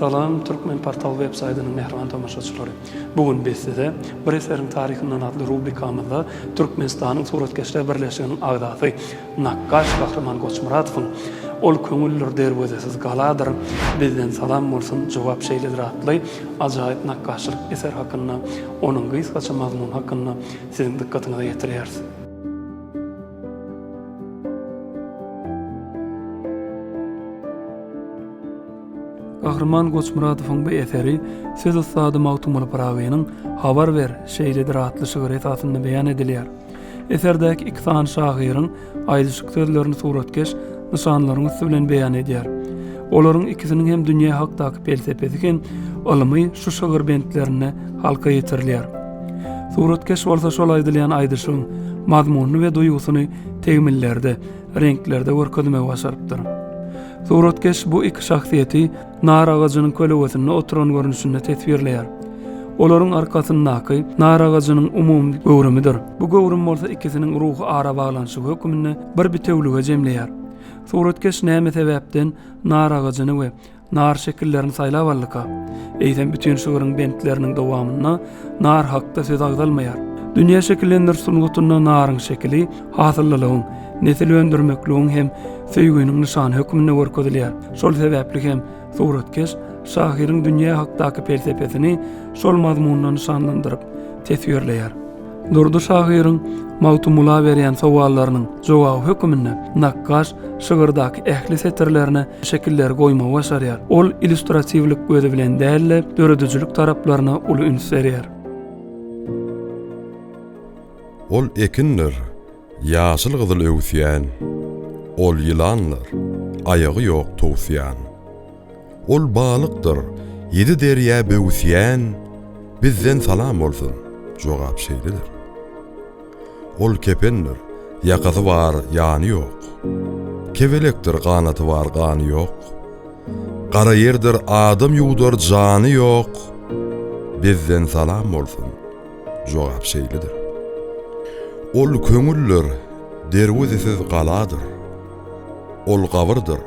salam, Türkmen Portal web saytynyň mehriban tamaşaçylary. Bugün bizde bir eserin tarihinden adly rubrikamyzda Türkmenistanyň suratkeşler birleşiginiň agdaty Nakkaş Bahraman Goçmuradowyň ol köňüller derwezesiz galadyr. Bizden salam bolsun, jogap şeýledir atly ajaýyp nakkaşlyk eser hakynda, onuň gysgaça mazmun hakynda siziň dikkatiňize getirýäris. Kahraman Goçmuradowyň bu eseri söz ustady Mawtumul Parawiýanyň Habar ber şeýledir atly şiir esasynda beýan edilýär. Eserdäki iki sany şahyryň aýdyşyk sözlerini suratkeş nişanlaryny bilen beýan edýär. Olaryň ikisiniň hem dünýä hakdaky felsefesi hem ilmi şu şiir bentlerine halka ýetirilýär. Suratkeş bolsa şol aýdylýan aýdyşyň mazmuny we duýgusyny tegmillerde, renklerde görkezmek başarypdyr. Suratkeş bu iki şahsiýeti nar ağacynyň kölegesinde oturan görnüşinde tesbirleýär. Olaryň arkasyndaky nar ağacynyň umumy göwrümidir. Bu göwrüm bolsa ikisiniň ruhy ara baglanşy hökmüne bir bitewlige jemleýär. Suratkeş näme sebäpden nar ağacyny we nar şekillerini saýlap aldyka, eýsem bütün şiiriň bentleriniň dowamyna nar hakda söz agdalmaýar. Dünýä şekillendirişini gutunda naryň şekili, hasyllylygyň, nesil öndürmekligiň hem söýgüniň nişany hökmüne görkezilýär. Şol sebäpli hem suratkeş şahyryň dünýä hakdaky felsefesini şol mazmundan nişanlandyryp tesbirleýär. Durdy şahyryň Mawtumula berýän sowallarynyň jogaby hökmüne Nakkaş şiirdaky ähli setirlerine şekiller goýmagy başarýar. Ol illustratiwlik gözi bilen dälle döredüjilik taraplaryna uly üns berýär. Ol ekinler, ýaşyl gyzyl öwsýän. Ol ýylanlar, aýagy ýok towsýan. Ol balykdyr, 7 derýä böwsýän. Bizden salam bolsun, jogap şeýledir. Ol kependir, ýakasy bar, ýany ýok. Kebelekdir, ganaty bar, gany ýok. Gara ýerdir, adam ýuwdur, jany ýok. Bizden salam bolsun, jogap şeýledir. Ol köňüller, derwezesiz galadyr. Ol gawyrdyr,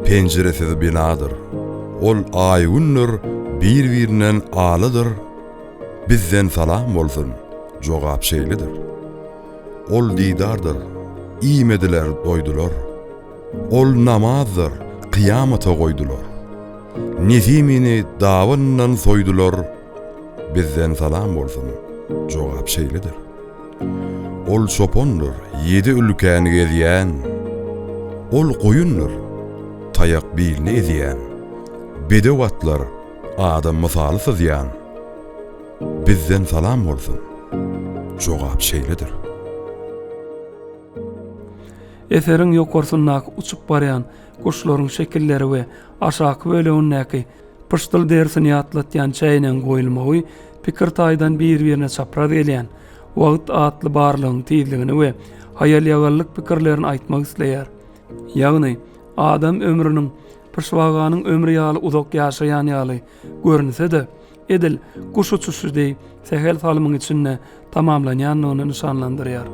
penjeresiz binadyr. Ol aýgünler, bir-birinden alydyr. Bizden salam bolsun, jogap şeýledir. Ol didardyr, iýmediler, doýdular. Ol namazdyr, kıyamata goýdular. Nezimini dawyndan soýdular. Bizden salam bolsun, jogap şeýledir. Ol çopondur, 7 ülkäni gezýän. Ol goýundur, taýak bilini ezýän. Bedewatlar, adam mysaly syzýan. Bizden salam bolsun, jogap şeýledir. Eseriň ýokarsundaky uçup barýan guşlaryň şekilleri we aşaky bölegindäki pışdyl dersini ýatlatýan çäýnen goýulmagy pikir taýdan bir-birine çapraz gelýän wagt atly barlygyň tizligini we hayal ýagallyk pikirlerini aýtmak isleýär. Ýagny adam ömrüniň pışwaganyň ömrü ýaly uzak ýaşaýan ýaly görünse de edil guş uçuşydy sehel salymyň içinde tamamlanýanyny nişanlandyrýar.